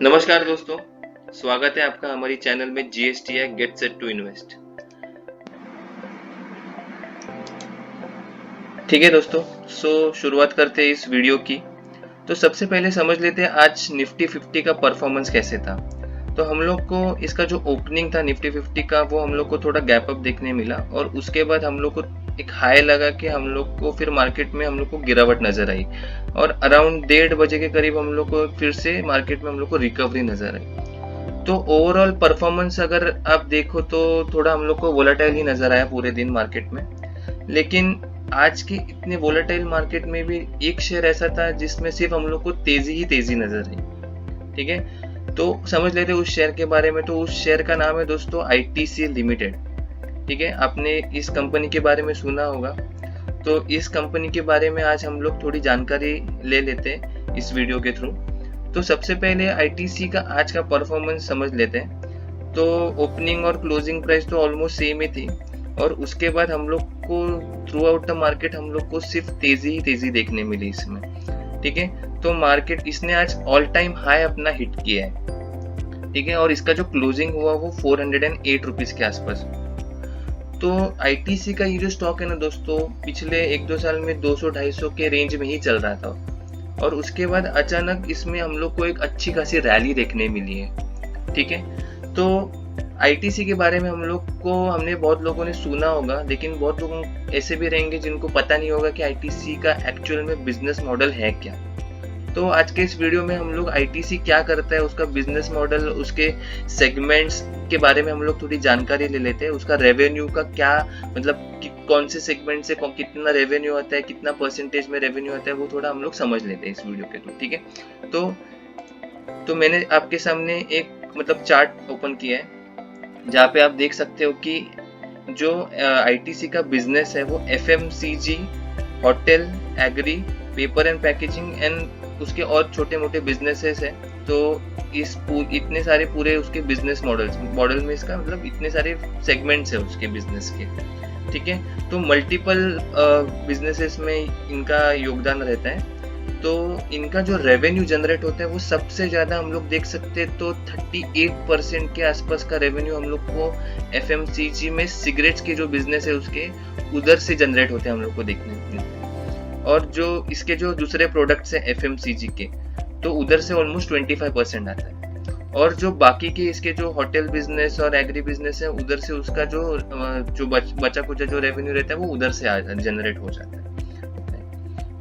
नमस्कार दोस्तों, स्वागत है आपका हमारी चैनल में GSTI get set to invest. ठीक है दोस्तों, शुरुआत करते हैं इस वीडियो की। तो सबसे पहले समझ लेते हैं आज निफ्टी 50 का परफॉर्मेंस कैसे था। तो हम लोग को इसका जो ओपनिंग था निफ्टी 50 का वो हम लोग को थोड़ा गैप अप देखने मिला और उसके बाद हम लोग को एक हाई लगा कि हम लोग को फिर मार्केट में हम लोग को गिरावट नजर आई और अराउंड 1:30 के करीब हम लोग को फिर से मार्केट में हम लोग को रिकवरी नजर आई। तो ओवरऑल परफॉर्मेंस अगर आप देखो तो थोड़ा हम लोग को वोलेटाइल ही नजर आया पूरे दिन मार्केट में। लेकिन आज के इतने वोलेटाइल मार्केट में भी एक शेयर ऐसा था जिसमें सिर्फ हम लोग को तेजी ही तेजी नजर आई। ठीक है, तो समझ लेते उस शेयर के बारे में। तो उस शेयर का नाम है दोस्तों ITC लिमिटेड। ठीक है, आपने इस कंपनी के बारे में सुना होगा। तो इस कंपनी के बारे में आज हम लोग थोड़ी जानकारी ले लेते हैं इस वीडियो के थ्रू। तो सबसे पहले ITC का आज का परफॉर्मेंस समझ लेते हैं। तो ओपनिंग और क्लोजिंग प्राइस तो ऑलमोस्ट सेम ही थी और उसके बाद हम लोग को थ्रू आउट द मार्केट हम लोग को सिर्फ तेजी ही तेजी देखने मिली इसमें। ठीक है, तो मार्केट इसने आज ऑल टाइम हाई अपना हिट किया है। ठीक है, और इसका जो क्लोजिंग हुआ वो 408 रुपीज के आसपास। तो ITC का ये जो स्टॉक है ना दोस्तों, पिछले 1-2 साल में 200-250 के रेंज में ही चल रहा था और उसके बाद अचानक इसमें हम लोग को एक अच्छी खासी रैली देखने मिली है। ठीक है, तो ITC के बारे में हमने बहुत लोगों ने सुना होगा, लेकिन बहुत लोग ऐसे भी रहेंगे जिनको पता नहीं होगा कि ITC का एक्चुअल में बिजनेस मॉडल है क्या। तो आज के इस वीडियो में हम लोग ITC क्या करता है, उसका बिजनेस मॉडल, उसके सेगमेंट्स के बारे में हम लोग थोड़ी जानकारी ले लेते हैं। उसका रेवेन्यू का क्या मतलब कौन से सेगमेंट से कितना रेवेन्यू आता है, कितना परसेंटेज में रेवेन्यू आता है, वो थोड़ा हम लोग समझ लेते हैं इस वीडियो के थ्रू। ठीक है, तो मैंने आपके सामने एक मतलब चार्ट ओपन किया है जहाँ पे आप देख सकते हो कि जो ITC का बिजनेस है वो FMCG, hotel, agri, paper and packaging and उसके और छोटे मोटे बिजनेसेस है। तो इतने सारे पूरे उसके बिजनेस मॉडल में इसका मतलब इतने सारे सेगमेंट्स है उसके बिजनेस के। ठीक है, तो मल्टीपल बिजनेसेस में इनका योगदान रहता है। तो इनका जो रेवेन्यू जनरेट होता है वो सबसे ज्यादा हम लोग देख सकते हैं तो 38% के आसपास का रेवेन्यू हम लोग को FMCG में सिगरेट्स के जो बिजनेस है उसके उधर से जनरेट होते हैं हम लोग को देखने मिलते हैं। और जो इसके जो दूसरे प्रोडक्ट्स हैं FMCG के, तो उधर से ऑलमोस्ट 25% आता है। और जो बाकी के इसके जो होटल बिजनेस और एग्री बिजनेस है उधर से उसका जो बचा कुचा जो रेवेन्यू रहता है वो उधर से जनरेट हो जाता है।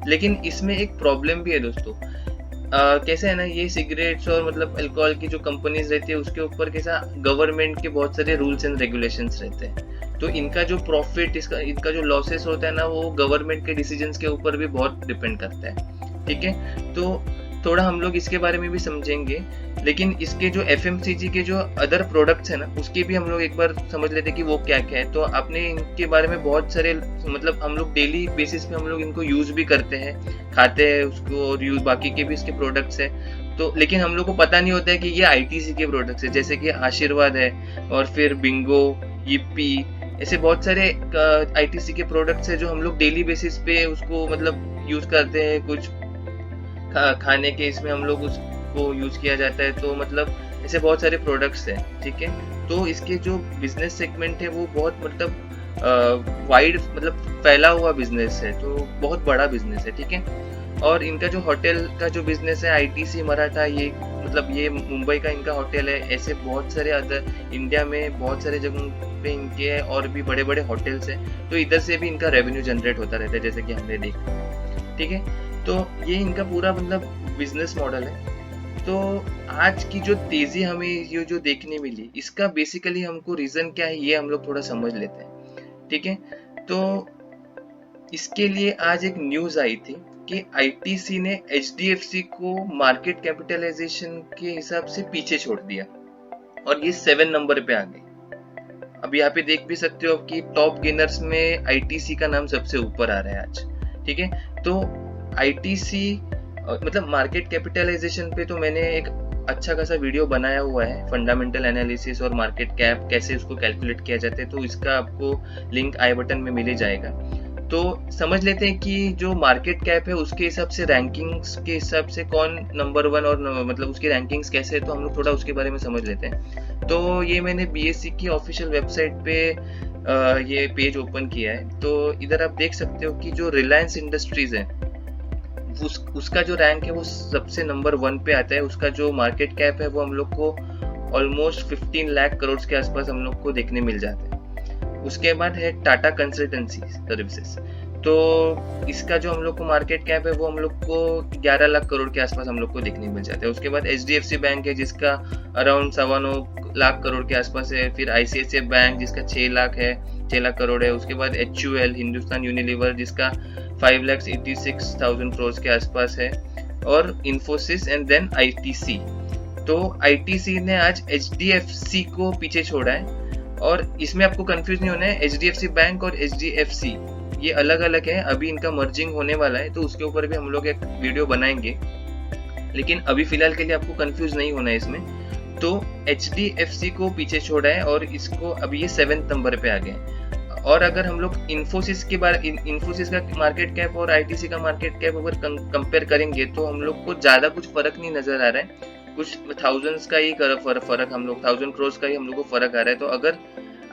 लेकिन इसमें एक प्रॉब्लम भी है दोस्तों। कैसे है ना, ये सिगरेट्स और मतलब अल्कोहल की जो कंपनीज रहती है उसके ऊपर कैसा गवर्नमेंट के बहुत सारे रूल्स एंड रेगुलेशंस रहते हैं। तो इनका जो प्रॉफिट, इनका जो लॉसेस होता है ना, वो गवर्नमेंट के डिसीजंस के ऊपर भी बहुत डिपेंड करता है। ठीक है, तो थोड़ा हम लोग इसके बारे में भी समझेंगे। लेकिन इसके जो FMCG के जो अदर प्रोडक्ट्स है ना, उसके भी हम लोग एक बार समझ लेते हैं कि वो क्या क्या है। तो आपने इनके बारे में बहुत सारे मतलब हम लोग डेली बेसिस पे हम लोग इनको यूज भी करते हैं, खाते हैं उसको, और यूज बाकी के भी इसके प्रोडक्ट्स है। तो लेकिन हम लोग को पता नहीं होता है कि ये ITC के प्रोडक्ट्स है, जैसे कि आशीर्वाद है और फिर बिंगो, yippee, ऐसे बहुत सारे ITC के प्रोडक्ट्स है जो हम लोग डेली बेसिस पे उसको मतलब यूज करते हैं। कुछ खाने के इसमें हम लोग उसको यूज किया जाता है। तो मतलब ऐसे बहुत सारे प्रोडक्ट्स हैं। ठीक है, तो इसके जो बिजनेस सेगमेंट है वो बहुत मतलब वाइड मतलब फैला हुआ बिजनेस है, तो बहुत बड़ा बिजनेस है। ठीक है, और इनका जो होटल का जो बिजनेस है ITC मराठा, ये मतलब ये मुंबई का इनका होटल है। ऐसे बहुत सारे अदर इंडिया में बहुत सारे जगहों पे इनके है और भी बड़े बड़े होटल्स हैं। तो इधर से भी इनका रेवेन्यू जनरेट होता रहता है, जैसे कि हमने देखा। ठीक है, तो ये इनका पूरा मतलब बिजनेस मॉडल है। तो आज की जो तेजी हमें ये जो देखने मिली, इसका बेसिकली हमको रीजन क्या है ये हम लोग थोड़ा समझ लेते हैं। ठीक है, तो इसके लिए आज एक न्यूज आई थी कि ITC ने HDFC को मार्केट कैपिटलाइजेशन के हिसाब से पीछे छोड़ दिया और ये 7 नंबर पे आ गई। अब यहाँ पे देख भी सकते हो कि टॉप गेनर्स में ITC का नाम सबसे ऊपर आ रहा है आज। ठीक है, तो ITC मतलब मार्केट कैपिटलाइजेशन पे तो मैंने एक अच्छा खासा वीडियो बनाया हुआ है, फंडामेंटल एनालिसिस और मार्केट कैप कैसे उसको कैलकुलेट किया जाता है। तो इसका आपको लिंक आई बटन में मिल ही जाएगा। तो समझ लेते हैं कि जो मार्केट कैप है उसके हिसाब से, रैंकिंग्स के हिसाब से कौन नंबर 1 और मतलब उसकी रैंकिंग्स कैसे है, तो हम लोग थोड़ा उसके बारे में समझ लेते हैं। तो ये मैंने बीएससी की ऑफिशियल वेबसाइट पे ये पेज ओपन किया है। तो इधर आप देख सकते हो कि जो रिलायंस इंडस्ट्रीज है उसका जो रैंक है वो सबसे नंबर 1 पे आता है। उसका जो मार्केट कैप है वो हम लोग को ऑलमोस्ट 15 लाख करोड़ के आसपास हम लोग को देखने मिल जाता है। उसके बाद है टाटा कंसल्टेंसी सर्विसेज, तो इसका जो हम लोग को मार्केट कैप है वो हम लोग को 11 लाख करोड़ के आसपास हम लोग को देखने मिल जाता है। उसके बाद HDFC बैंक है जिसका अराउंड 9.25 लाख करोड़ के आसपास है। फिर ICICI बैंक जिसका 6 लाख है, 6 लाख करोड़ है। उसके बाद HUL हिंदुस्तान यूनिलीवर जिसका 5,86,000 करोड़ के आसपास है, और इन्फोसिस एंड देन ITC। तो ITC ने आज HDFC को पीछे छोड़ा है, और इसमें आपको कंफ्यूज नहीं होना है। HDFC बैंक और HDFC ये अलग अलग है, अभी इनका मर्जिंग होने वाला है, तो उसके ऊपर भी हम लोग एक वीडियो बनाएंगे, लेकिन अभी फिलहाल के लिए आपको कंफ्यूज नहीं होना है इसमें। तो HDFC को पीछे छोड़ा है और इसको अभी ये 7th नंबर पे आ गए। और अगर हम लोग इन्फोसिस का मार्केट कैप और ITC का मार्केट कैप अगर कंपेयर करेंगे तो हम लोग को ज्यादा कुछ फर्क नहीं नजर आ रहा है, कुछ थाउजेंड्स का ही फर्क, हम लोग 1000 करोड़ का ही हम लोग को फर्क आ रहा है। तो अगर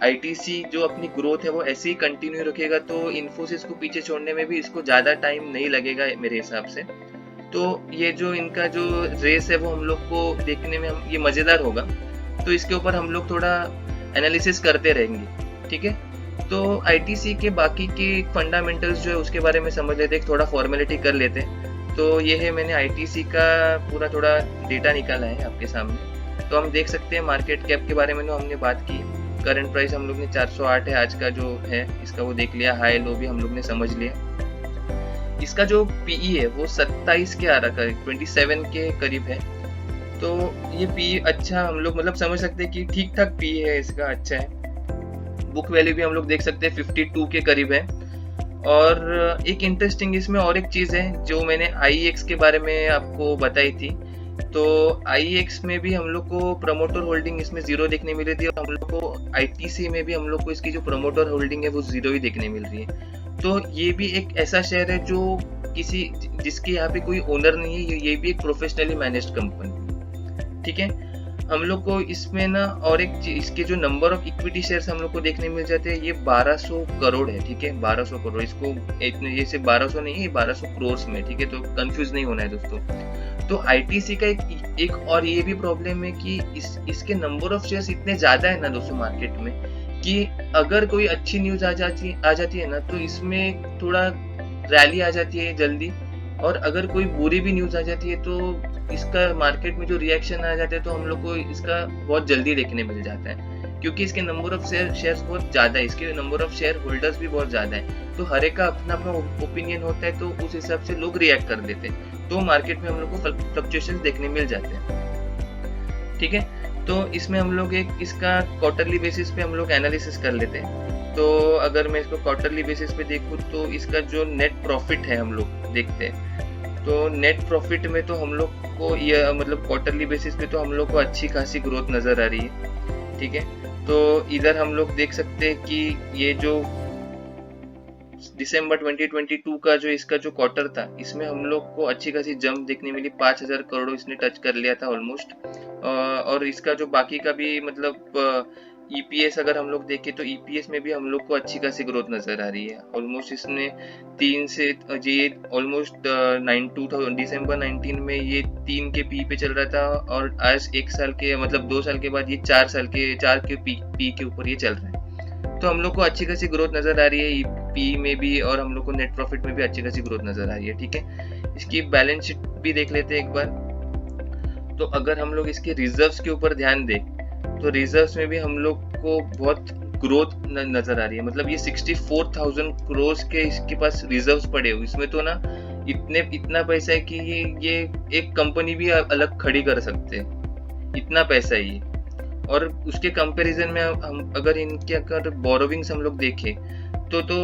ITC जो अपनी ग्रोथ है वो ऐसे ही कंटिन्यू रखेगा तो इन्फोसिस को पीछे छोड़ने में भी इसको ज्यादा टाइम नहीं लगेगा मेरे हिसाब से। तो ये जो इनका जो रेस है वो हम लोग को देखने में ये मजेदार होगा, तो इसके ऊपर हम लोग थोड़ा एनालिसिस करते रहेंगे, ठीक है। तो ITC के बाकी के फंडामेंटल्स जो है उसके बारे में समझ लेते हैं, थोड़ा फॉर्मेलिटी कर लेते हैं। तो ये है, मैंने ITC का पूरा थोड़ा डेटा निकाला है आपके सामने। तो हम देख सकते हैं मार्केट कैप के बारे में तो हमने बात की, करंट प्राइस हम लोग ने 408 है आज का जो है, इसका वो देख लिया, हाई लो भी हम लोग ने समझ लिया। इसका जो PE है वो 27 के आ रहा है, 27 के करीब है। तो ये PE अच्छा हम लोग मतलब समझ सकते हैं कि ठीक ठाक PE है इसका, अच्छा है। बुक वैल्यू भी हम लोग देख सकते हैं 52 के करीब है। और एक इंटरेस्टिंग इसमें और एक चीज है जो मैंने IEX के बारे में आपको बताई थी। तो IEX में भी हम लोग को प्रमोटर होल्डिंग इसमें 0 देखने मिल रही है, और हम लोग को ITC में भी हम लोग को इसकी जो प्रमोटर होल्डिंग है वो 0 ही देखने मिल रही है। तो ये भी एक ऐसा शेयर है जो जिसके यहाँ पे कोई ओनर नहीं है, ये भी एक प्रोफेशनली मैनेज्ड कंपनी, ठीक है। हम लोग को इसमें ना और एक इसके जो नंबर ऑफ इक्विटी शेयर्स हम लोग को देखने मिल जाते हैं, ये 1200 करोड़ है, ठीक है, 1200 करोड़। इसको ये सिर्फ 1200 नहीं है, ये 1200 करोड़ में, ठीक है, तो कंफ्यूज नहीं होना है दोस्तों। तो ITC का एक और ये भी प्रॉब्लम है कि इसके नंबर ऑफ शेयर्स इतने ज्यादा है ना दोस्तों मार्केट में, कि अगर कोई अच्छी न्यूज आ जाती है ना तो इसमें थोड़ा रैली आ जाती है जल्दी, और अगर कोई बुरी भी न्यूज आ जाती है तो इसका मार्केट में जो रिएक्शन आ जाता है तो हम लोग को इसका बहुत जल्दी देखने मिल जाता है, क्योंकि इसके नंबर ऑफ शेयर्स बहुत ज्यादा है, इसके नंबर ऑफ शेयर होल्डर्स भी बहुत ज्यादा है। तो हर एक का अपना अपना ओपिनियन होता है, तो उस हिसाब से लोग रिएक्ट कर देते हैं, तो मार्केट में हम लोग को फ्लक्चुएशन देखने मिल जाते हैं, ठीक है। तो इसमें हम लोग एक इसका क्वार्टरली बेसिस पे हम लोग एनालिसिस कर लेते हैं। तो अगर मैं इसको क्वार्टरली बेसिस पे देखूँ तो इसका जो नेट प्रॉफिट है हम लोग देखते हैं। तो नेट प्रॉफिट में तो हम लोग को ये मतलब क्वार्टरली बेसिस पे तो हम लोग को अच्छी खासी ग्रोथ नजर आ रही है, ठीक है। तो इधर हम लोग देख सकते हैं कि ये जो दिसंबर 2022 का जो इसका जो क्वार्टर था, इसमें हम लोग को अच्छी खासी जंप देखने मिली, 5000 करोड़ इसने टच कर लिया था ऑलमोस्ट। और इसका जो बाकी का भी मतलब EPS अगर हम लोग देखें तो EPS में भी हम लोग को अच्छी खासी ग्रोथ नजर आ रही है। ऑलमोस्ट इसने 3 से ये ऑलमोस्ट दिसंबर 19 में ये 3 के पी पे चल रहा था, और आज 1 साल के मतलब 2 साल के बाद ये 4 के पी के ऊपर ये चल रहा है। तो हम लोग को अच्छी खासी ग्रोथ नजर आ रही है पी में भी, और हम लोग को नेट प्रॉफिट में भी अच्छी खासी ग्रोथ नजर आ रही है, ठीक है। इसकी बैलेंस शीट भी देख लेते हैं एक बार। तो अगर हम लोग इसके रिजर्व्स के ऊपर ध्यान दें तो रिजर्व्स में भी हम लोग को बहुत ग्रोथ नजर आ रही है। मतलब ये 64,000 करोड़ के इसके पास रिजर्व्स पड़े हुए, इसमें तो ना इतना पैसा है कि ये एक कंपनी भी अलग खड़ी कर सकते हैं, इतना पैसा है ये। और उसके कंपैरिजन में हम अगर इनके अगर बोरोविंग्स हम लोग देखें तो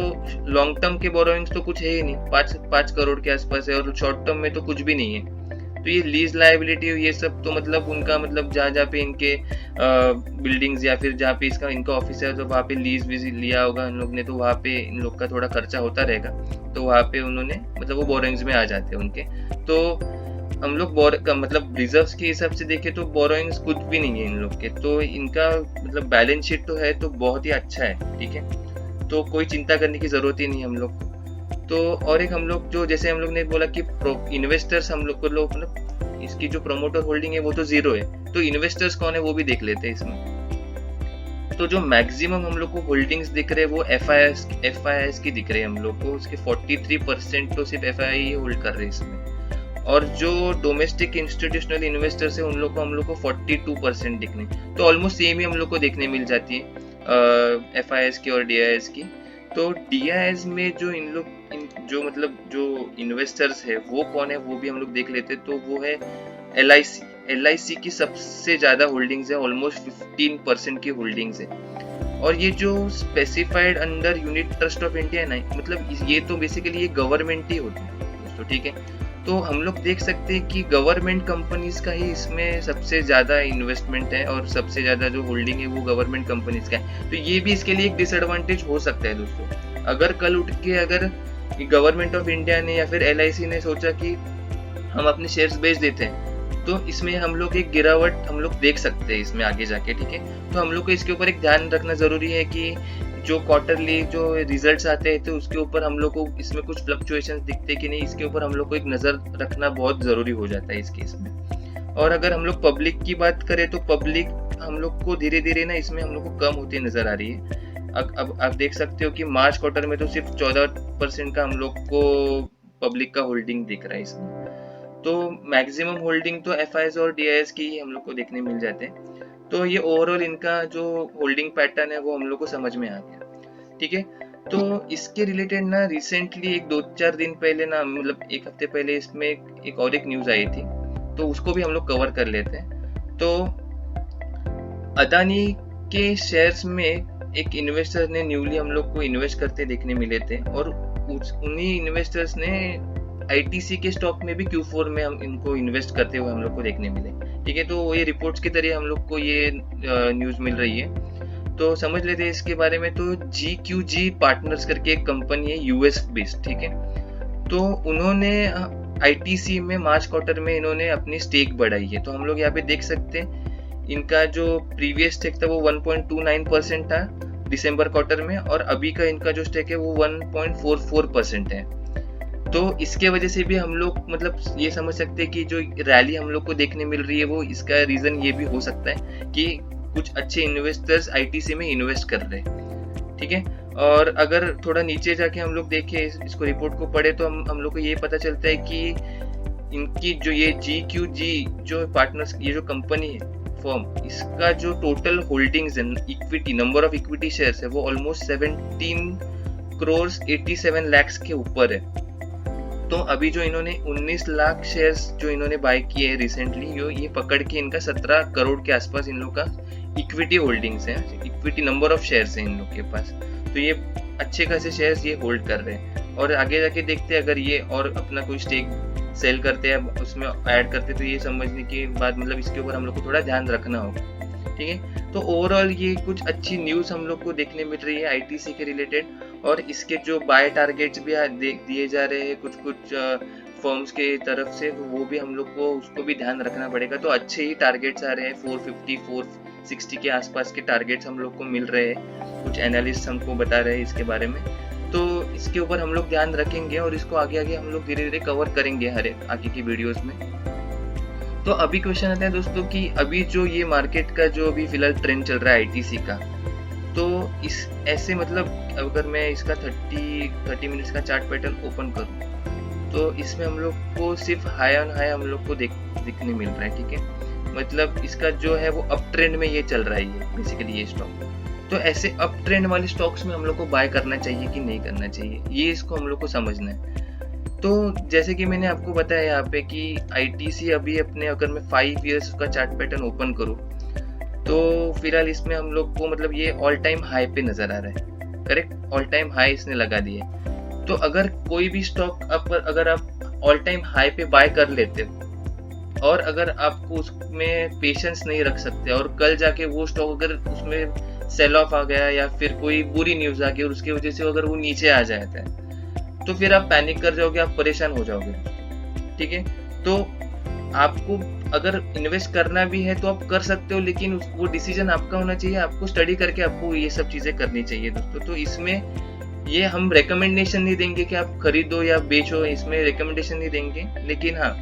लॉन्ग टर्म के बोरोविंग्स तो कुछ है ही नहीं, 5 करोड़ के आसपास है, और शॉर्ट टर्म में तो कुछ भी नहीं है। तो ये लीज लायबिलिटी ये सब तो मतलब उनका मतलब जहाँ पे इनके बिल्डिंग्स या फिर जहाँ पे इसका इनका ऑफिस है तो वहाँ पे लीज वीज लिया होगा इन लोग ने, तो वहाँ पे इन लोग का थोड़ा खर्चा होता रहेगा, तो वहाँ पे उन्होंने मतलब वो बोरोइंग्स में आ जाते हैं उनके। तो हम लोग मतलब रिजर्व्स के हिसाब से देखें तो बोरोइंग्स कुछ भी नहीं है इन लोग के, तो इनका मतलब बैलेंस शीट तो है तो बहुत ही अच्छा है, ठीक है, तो कोई चिंता करने की जरूरत ही नहीं हम लोग को। तो और एक हम लोग जो जैसे हम लोग ने बोला कि इन्वेस्टर्स हम लोग को मतलब इसकी जो प्रोमोटर होल्डिंग है वो तो 0 है, तो इन्वेस्टर्स कौन है वो भी देख लेते हैं इसमें। तो जो मैक्सिमम हम लोग को होल्डिंग्स दिख रहे हैं वो FIIs की दिख रहे हैं हम लोग को, उसके 43% तो सिर्फ FII ही होल्ड कर रहे हैं इसमें, और जो डोमेस्टिक इंस्टीट्यूशनल इन्वेस्टर्स है उन लोग को 42% दिखने, तो ऑलमोस्ट सेम ही हम लोग को देखने मिल जाती है FIIs की और DIIs की। तो DIIs में जो इन लोग जो मतलब जो इन्वेस्टर्स है वो कौन है वो भी हम लोग देख लेते, तो वो है LIC की सबसे ज्यादा होल्डिंग्स है, ऑलमोस्ट 15% की होल्डिंग्स है। और ये जो specified under unit trust of India है ना, मतलब ये तो बेसिकली ये गवर्नमेंट ही होती है दोस्तों, ठीक है। तो हम लोग देख सकते हैं कि गवर्नमेंट कंपनीज का ही इसमें सबसे ज्यादा इन्वेस्टमेंट है और सबसे ज्यादा जो होल्डिंग है वो गवर्नमेंट कंपनीज का है, तो ये भी इसके लिए एक डिसएडवांटेज हो सकता है दोस्तों। अगर कल उठ के अगर गवर्नमेंट ऑफ इंडिया ने या फिर LIC ने सोचा कि हम अपने शेयर्स बेच देते हैं, तो इसमें हम लोग एक गिरावट हम लोग देख सकते हैं इसमें आगे जाके, ठीक है। तो हम लोग को इसके ऊपर एक ध्यान रखना जरूरी है कि जो क्वार्टरली जो रिजल्ट्स आते हैं तो उसके ऊपर हम लोग को इसमें कुछ फ्लक्चुएशंस दिखते कि नहीं, इसके ऊपर हम लोग को एक नजर रखना बहुत जरूरी हो जाता है इस केस में। और अगर हम लोग पब्लिक की बात करें तो पब्लिक हम लोग को धीरे धीरे ना इसमें हम लोग को कम होती नजर आ रही है। अब आप देख सकते हो कि मार्च क्वार्टर में तो सिर्फ 14% का हम लोग को पब्लिक का होल्डिंग दिख रहा है इसमें, तो मैक्सिमम होल्डिंग तो FIIs और DIIs की हम लोग को देखने मिल जाते हैं। तो ये ओवरऑल इनका जो होल्डिंग पैटर्न है वो हम लोग को समझ में आ गया, ठीक है। तो इसके रिलेटेड ना रिसेंटली एक 2-4 दिन पहले ना मतलब एक हफ्ते पहले इसमें एक और एक न्यूज आई थी, तो उसको भी हम लोग कवर कर लेते हैं। तो अदानी के शेयर्स में एक इन्वेस्टर ने न्यूली हम लोग को इन्वेस्ट करते देखने मिले थे, और उन्हीं इन्वेस्टर्स ने ITC के स्टॉक में भी Q4 में हम इनको इन्वेस्ट करते हुए हम लोग को देखने मिले, ठीक है। तो ये रिपोर्ट्स के जरिए हम लोग को ये न्यूज मिल रही है, तो समझ लेते हैं इसके बारे में। तो GQG पार्टनर्स करके एक कंपनी है US बेस्ड, ठीक है। तो उन्होंने ITC में मार्च क्वार्टर में इन्होंने अपनी स्टेक बढ़ाई है, तो हम लोग यहाँ पे देख सकते हैं इनका जो प्रीवियस स्टेक था वो 1.29% था दिसंबर क्वार्टर में, और अभी का इनका जो स्टेक है वो 1.44% है। तो इसके वजह से भी हम लोग मतलब ये समझ सकते हैं कि जो रैली हम लोग को देखने मिल रही है वो इसका रीजन ये भी हो सकता है कि कुछ अच्छे इन्वेस्टर्स ITC में इन्वेस्ट कर रहे हैं, ठीक है। और अगर थोड़ा नीचे जाके हम लोग देखें इसको रिपोर्ट को पढ़े तो हम लोग को ये पता चलता है कि इनकी जो ये GQG जो पार्टनर्स ये जो कंपनी है फर्म, इसका जो टोटल होल्डिंग्स है equity number of equity shares है वो ऑलमोस्ट 17 करोड़ 87 लाख के ऊपर है। तो अभी जो इन्होंने 19 लाख शेयर्स जो इन्होंने बाय किए हैं रिसेंटली, ये पकड़ के इनका 17 करोड़ के आसपास इन लोग का इक्विटी होल्डिंग्स है, इक्विटी नंबर ऑफ शेयर्स है इन लोग के पास। तो ये अच्छे खासे शेयर्स ये होल्ड कर रहे हैं, और आगे जाके देखते हैं अगर ये और अपना कोई स्टेक सेल करते हैं उसमें ऐड करते तो ये समझने के बाद मतलब इसके ऊपर हम लोग को थोड़ा ध्यान रखना होगा, ठीक है। तो ओवरऑल ये कुछ अच्छी न्यूज हम लोग को देखने मिल रही है ITC के रिलेटेड, और इसके जो बाय टारगेट्स भी दिए जा रहे हैं कुछ फर्म्स के तरफ से, तो वो भी हम लोग को उसको भी ध्यान रखना पड़ेगा। तो अच्छे ही टारगेट्स आ रहे हैं, 450 460 के आसपास के टारगेट्स हम लोग को मिल रहे हैं, कुछ एनालिस्ट हमको बता रहे हैं इसके बारे में। तो इसके ऊपर हम लोग ध्यान रखेंगे और इसको आगे आगे हम लोग धीरे धीरे कवर करेंगे हर एक आगे की वीडियोस में। तो अभी क्वेश्चन आता है दोस्तों कि अभी जो ये मार्केट का जो अभी फिलहाल ट्रेंड चल रहा है ITC का, तो इस ऐसे मतलब अगर मैं इसका 30 मिनट्स का चार्ट पैटर्न ओपन करूं तो इसमें हम लोग को सिर्फ हाई ऑन हाई हम लोग को दिखने मिल रहा है, ठीक है। मतलब इसका जो है वो अप ट्रेंड में ये चल रहा है बेसिकली ये स्टॉक। तो ऐसे अप ट्रेंड वाले स्टॉक्स में हम लोग को बाय करना चाहिए कि नहीं करना चाहिए, ये इसको हम लोग को समझना है। तो जैसे कि मैंने आपको बताया यहाँ पे कि ITC अभी अपने अगर मैं 5 इयर्स का चार्ट पैटर्न ओपन करूँ तो फिलहाल इसमें हम लोग को मतलब ये ऑल टाइम हाई पे नजर आ रहा है, करेक्ट, ऑल टाइम हाई इसने लगा दिए। तो अगर कोई भी स्टॉक अगर आप ऑल टाइम हाई पे बाय कर लेते हो और अगर आपको उसमें पेशेंस नहीं रख सकते और कल जाके वो स्टॉक अगर उसमें सेल ऑफ आ गया या फिर कोई बुरी न्यूज आ गई और उसकी वजह से अगर वो नीचे आ जाता है तो फिर आप पैनिक कर जाओगे, आप परेशान हो जाओगे। ठीक है, तो आपको अगर इन्वेस्ट करना भी है तो आप कर सकते हो, लेकिन वो डिसीजन आपका होना चाहिए। आपको स्टडी करके आपको ये सब चीजें करनी चाहिए दोस्तों। तो इसमें ये हम रेकमेंडेशन नहीं देंगे कि आप खरीदो या बेचो, इसमें रेकमेंडेशन नहीं देंगे, लेकिन हाँ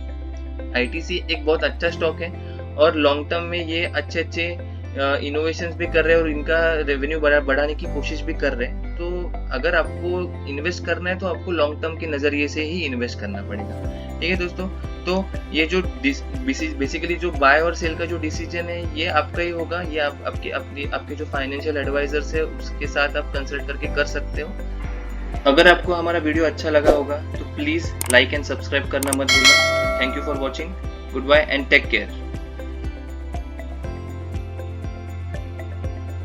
ITC एक बहुत अच्छा स्टॉक है और लॉन्ग टर्म में ये अच्छे अच्छे इनोवेशंस भी कर रहे हैं और इनका रेवेन्यू बढ़ाने की कोशिश भी कर रहे हैं। तो अगर आपको इन्वेस्ट करना है तो आपको लॉन्ग टर्म के नजरिए से ही इन्वेस्ट करना पड़ेगा। ठीक है दोस्तों, तो ये जो बेसिकली जो बाय और सेल का जो डिसीजन है ये आपका ही होगा। ये आपके जो फाइनेंशियल एडवाइजर्स है उसके साथ आप कंसल्ट करके कर सकते हो। अगर आपको हमारा वीडियो अच्छा लगा होगा तो प्लीज लाइक एंड सब्सक्राइब करना मत भूलना। Thank you for watching, goodbye and take care.